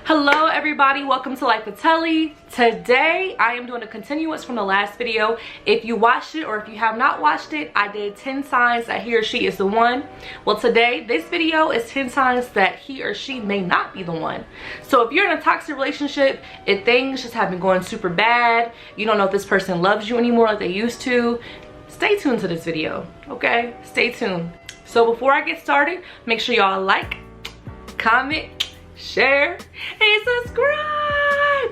Hello everybody, welcome to Life with Telly. Today I am doing a continuance from the last video. If you watched it or if you have not watched it, I did 10 signs that he or she is the one. Well, today this video is 10 signs that he or she may not be the one. So if you're in a toxic relationship, if things just have been going super bad, you don't know if this person loves you anymore like they used to, stay tuned to this video, okay? Stay tuned. So before I get started, make sure y'all like, comment, share, and subscribe.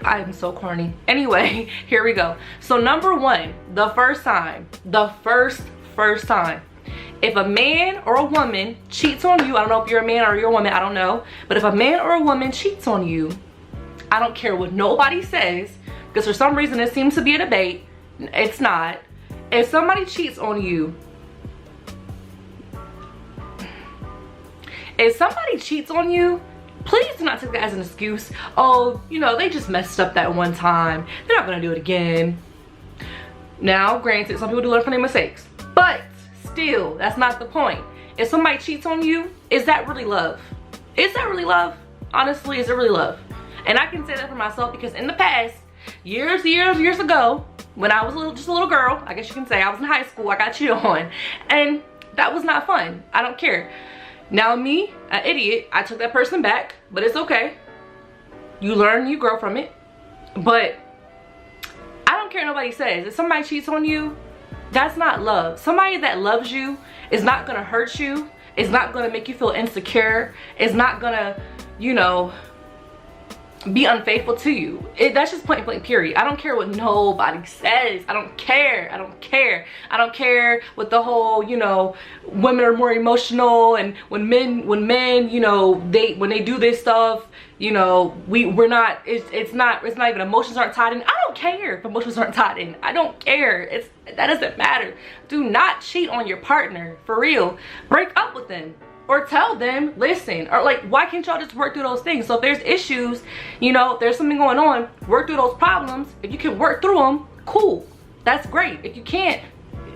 I am so corny. Anyway, here we go. So number one, the first sign, the first sign. If a man or a woman cheats on you, I don't know if you're a man or you're a woman, I don't know, but if a man or a woman cheats on you, I don't care what nobody says, because for some reason it seems to be a debate. It's not. If somebody cheats on you, please do not take that as an excuse. Oh, you know, they just messed up that one time, they're not gonna do it again. Now, granted, some people do learn from their mistakes, but still, that's not the point. If somebody cheats on you, is that really love? Is that really love? Honestly, is it really love? And I can say that for myself, because in the past, years ago, when I was just a little girl, I guess you can say, I was in high school, I got cheated on, and that was not fun. I don't care. Now me, an idiot, I took that person back, but it's okay. You learn, you grow from it. But I don't care what nobody says. If somebody cheats on you, that's not love. Somebody that loves you is not gonna hurt you, is not gonna make you feel insecure, is not gonna, you know, be unfaithful to you. That's just point blank period. I don't care what nobody says. I don't care. I don't care with the whole, you know, women are more emotional, and when men, you know, when they do this stuff, you know, we're not, it's not even, emotions aren't tied in. I don't care if emotions aren't tied in. I don't care. That doesn't matter. Do not cheat on your partner, for real. Break up with them. Or tell them, listen, or like, why can't y'all just work through those things? So if there's issues, you know, if there's something going on, work through those problems. If you can work through them, cool, that's great. If you can't,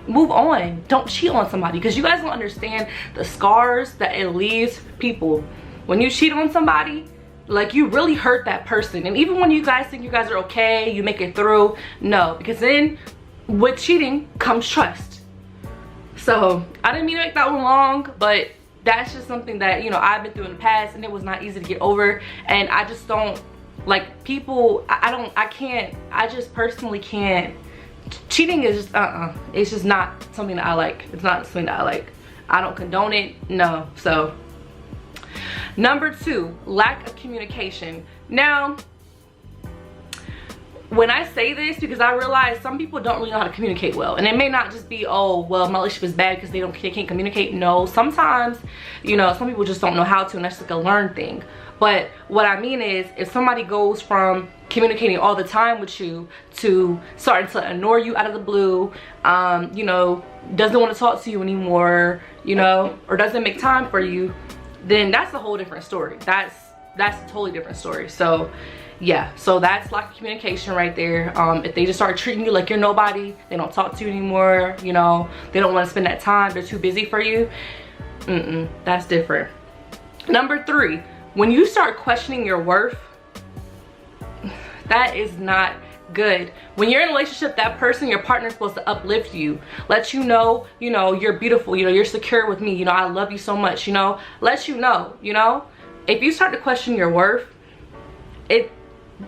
move on. Don't cheat on somebody, because you guys don't understand the scars that it leaves people. When you cheat on somebody, like, you really hurt that person. And even when you guys think you guys are okay, you make it through, no, because then with cheating comes trust. So I didn't mean to make that one long, but that's just something that, you know, I've been through in the past, and it was not easy to get over. And I just don't like people. I just personally can't. Cheating is just it's just not something that I like. It's not something that I like. I don't condone it, no. So number two, lack of communication. Now, when I say this, because I realize some people don't really know how to communicate well, and it may not just be, oh, well, my relationship is bad because they can't communicate. No, sometimes, you know, some people just don't know how to, and that's like a learned thing. But what I mean is, if somebody goes from communicating all the time with you to starting to ignore you out of the blue, you know, doesn't want to talk to you anymore, you know, or doesn't make time for you, then that's a whole different story. That's a totally different story. So yeah, so that's lack of communication right there. If they just start treating you like you're nobody, they don't talk to you anymore, you know, they don't want to spend that time, they're too busy for you, that's different. Number three, when you start questioning your worth, that is not good. When you're in a relationship, that person, your partner, is supposed to uplift you, let you know, you're beautiful, you know, you're secure with me, you know, I love you so much, you know, let you know, you know. If you start to question your worth,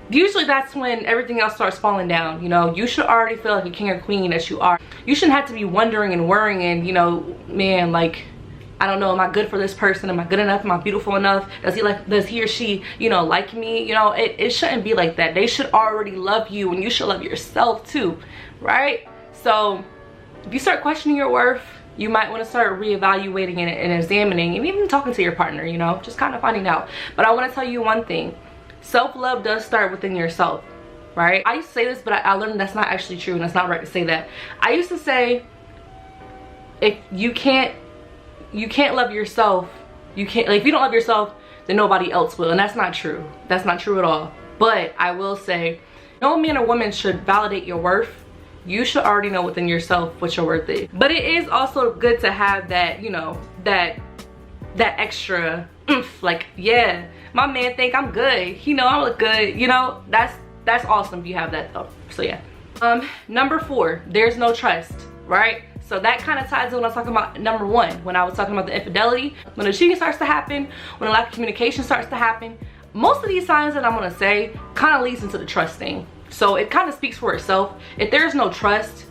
usually that's when everything else starts falling down. You know, you should already feel like a king or queen that you are. You shouldn't have to be wondering and worrying and, you know, man, like, I don't know, am I good for this person? Am I good enough? Am I beautiful enough? Does he or she, you know, like me? You know, it shouldn't be like that. They should already love you, and you should love yourself too, right? So if you start questioning your worth, you might want to start reevaluating and examining, and even talking to your partner, you know, just kind of finding out. But I want to tell you one thing. Self-love does start within yourself, right? I used to say this, but I learned that's not actually true, and that's not right to say that. I used to say, if you can't love yourself, if you don't love yourself, then nobody else will. And that's not true. That's not true at all. But I will say, no man or woman should validate your worth. You should already know within yourself what your worth is. But it is also good to have that, you know, that extra oomph, like, yeah, my man think I'm good. He know I look good. You know, that's awesome if you have that though. So yeah. Number 4, there's no trust, right? So that kind of ties in when I was talking about number 1, when I was talking about the infidelity. When the cheating starts to happen, when a lack of communication starts to happen, most of these signs that I'm gonna say kind of leads into the trust thing. So it kind of speaks for itself. If there's no trust,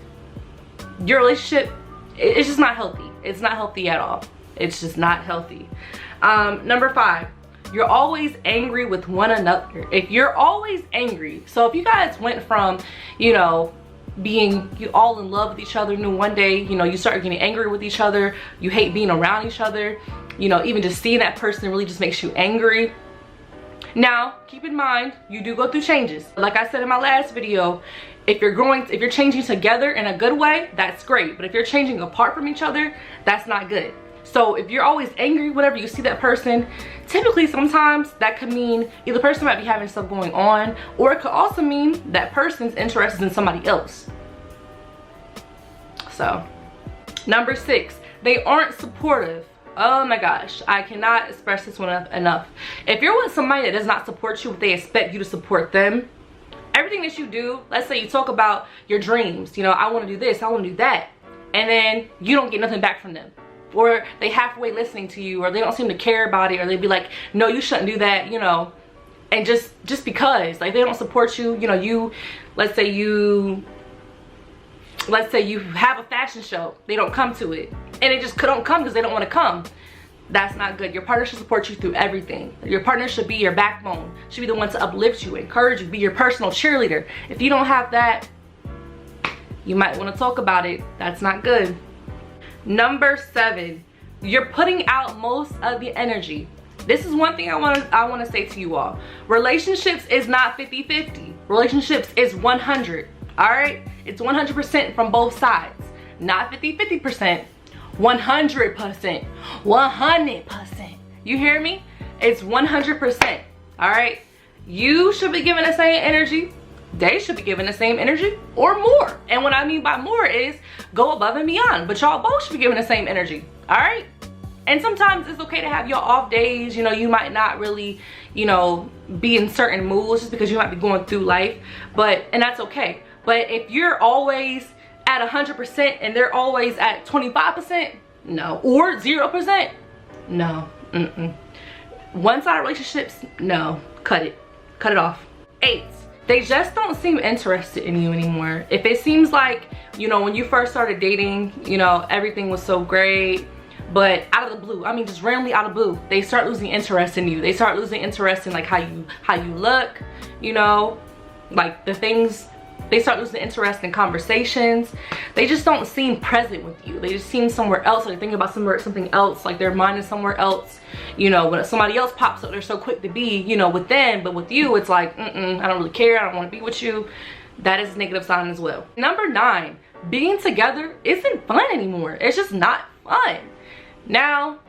your relationship, it's just not healthy. It's not healthy at all. It's just not healthy. Number 5, you're always angry with one another. If you're always angry, so if you guys went from, you know, being all in love with each other, and then one day, you know, you start getting angry with each other, you hate being around each other, you know, even just seeing that person really just makes you angry. Now, keep in mind, you do go through changes. Like I said in my last video, if you're changing together in a good way, that's great. But if you're changing apart from each other, that's not good. So if you're always angry whenever you see that person, typically sometimes that could mean either the person might be having stuff going on, or it could also mean that person's interested in somebody else. So, number 6, they aren't supportive. Oh my gosh, I cannot express this one enough. If you're with somebody that does not support you, but they expect you to support them, everything that you do, let's say you talk about your dreams, you know, I want to do this, I want to do that, and then you don't get nothing back from them, or they halfway listening to you, or they don't seem to care about it, or they'd be like, no, you shouldn't do that, you know, and just because like they don't support you, you know, let's say you have a fashion show, they don't come to it, and they just don't come because they don't want to come. That's not good. Your partner should support you through everything. Your partner should be your backbone, should be the one to uplift you, encourage you, be your personal cheerleader. If you don't have that, you might want to talk about it. That's not good. Number 7, you're putting out most of the energy. This is one thing I want to say to you all. Relationships is not 50-50. Relationships is 100. All right? It's 100% from both sides. Not 50-50%. 100%. 100%. You hear me? It's 100%. All right? You should be giving the same energy. They should be giving the same energy or more. And what I mean by more is go above and beyond. But y'all both should be giving the same energy. All right? And sometimes it's okay to have your off days. You know, you might not really, you know, be in certain moods just because you might be going through life. And that's okay. But if you're always at 100% and they're always at 25%, no. Or 0%, no. One-sided relationships, no. Cut it. Cut it off. 8, they just don't seem interested in you anymore. If it seems like, you know, when you first started dating, you know, everything was so great, but out of the blue, I mean just randomly out of the blue, they start losing interest in you. They start losing interest in like how you look, you know, like the things. They start losing interest in conversations. They just don't seem present with you. They just seem somewhere else. Like thinking about something else. Like their mind is somewhere else. You know, when somebody else pops up, they're so quick to be, you know, with them. But with you, it's like, I don't really care. I don't want to be with you. That is a negative sign as well. Number 9, being together isn't fun anymore. It's just not fun. Now,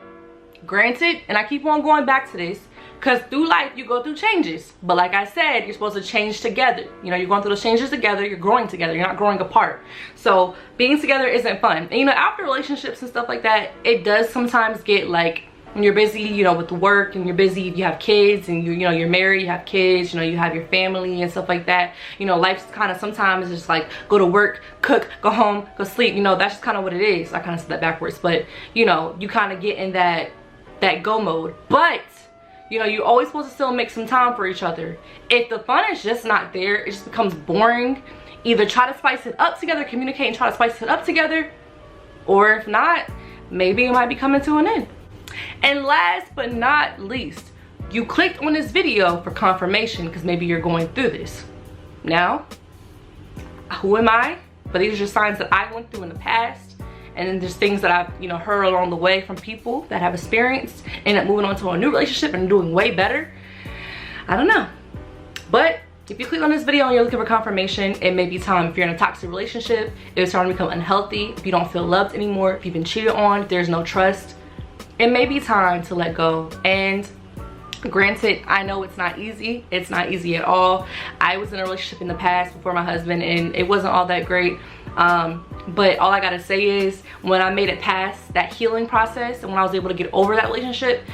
granted, and I keep on going back to this, because through life, you go through changes. But like I said, you're supposed to change together. You know, you're going through those changes together. You're growing together. You're not growing apart. So being together isn't fun. And, you know, after relationships and stuff like that, it does sometimes get like, when you're busy, you know, with work, and you're busy, you have kids, and you know, you're married, you have kids, you know, you have your family and stuff like that. You know, life's kind of sometimes just like go to work, cook, go home, go sleep. You know, that's just kind of what it is. I kind of said that backwards. But, you know, you kind of get in that go mode. But you know, you're always supposed to still make some time for each other. If the fun is just not there, it just becomes boring. Either try to spice it up together, communicate and try to spice it up together. Or if not, maybe it might be coming to an end. And last but not least, you clicked on this video for confirmation because maybe you're going through this. Now, who am I? But these are just signs that I went through in the past. And then there's things that I've, you know, heard along the way from people that have experienced, end up moving on to a new relationship and doing way better. I don't know. But if you click on this video and you're looking for confirmation, it may be time. If you're in a toxic relationship, if it's starting to become unhealthy, if you don't feel loved anymore, if you've been cheated on, if there's no trust, it may be time to let go. And granted, I know it's not easy. It's not easy at all. I was in a relationship in the past before my husband, and it wasn't all that great. But all I gotta say is when I made it past that healing process and when I was able to get over that relationship,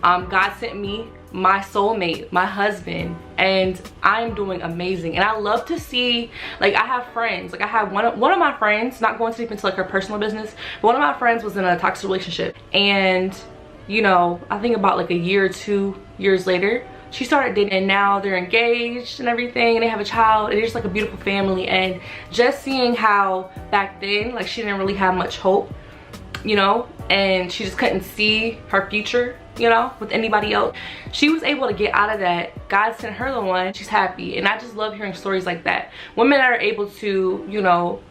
God sent me my soulmate, my husband, and I'm doing amazing. And I love to see, like, I have friends, like I have one of my friends, not going to deep into like her personal business, but one of my friends was in a toxic relationship, and you know, I think about like a year or 2 years later, she started dating, and now they're engaged and everything, and they have a child, and they're just like a beautiful family. And just seeing how back then, like, she didn't really have much hope, you know, and she just couldn't see her future, you know, with anybody else. She was able to get out of that. God sent her the one. She's happy. And I just love hearing stories like that. Women that are able to, you know,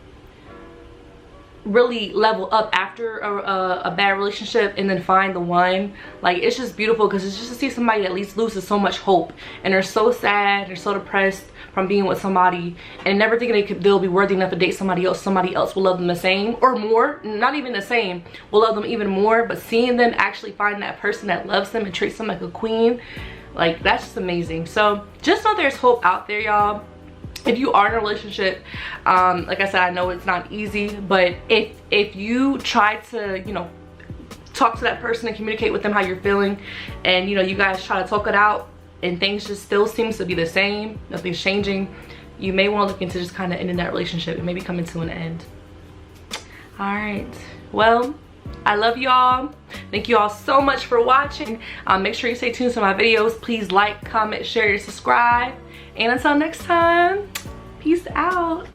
really level up after a bad relationship and then find the one. Like, it's just beautiful, because it's just to see somebody at least loses so much hope, and they're so sad, they're so depressed from being with somebody, and never thinking they'll be worthy enough to date somebody else. Somebody else will love them the same or more, not even the same, will love them even more. But seeing them actually find that person that loves them and treats them like a queen, like, that's just amazing. So just know there's hope out there, y'all. If you are in a relationship, like I said, I know it's not easy, but if you try to, you know, talk to that person and communicate with them how you're feeling, and you know, you guys try to talk it out, and things just still seems to be the same, nothing's changing, you may want to look into just kind of ending that relationship and maybe coming to an end. All right, well, I love y'all. Thank you all so much for watching. Make sure you stay tuned to my videos. Please like, comment, share, and subscribe. And until next time, peace out.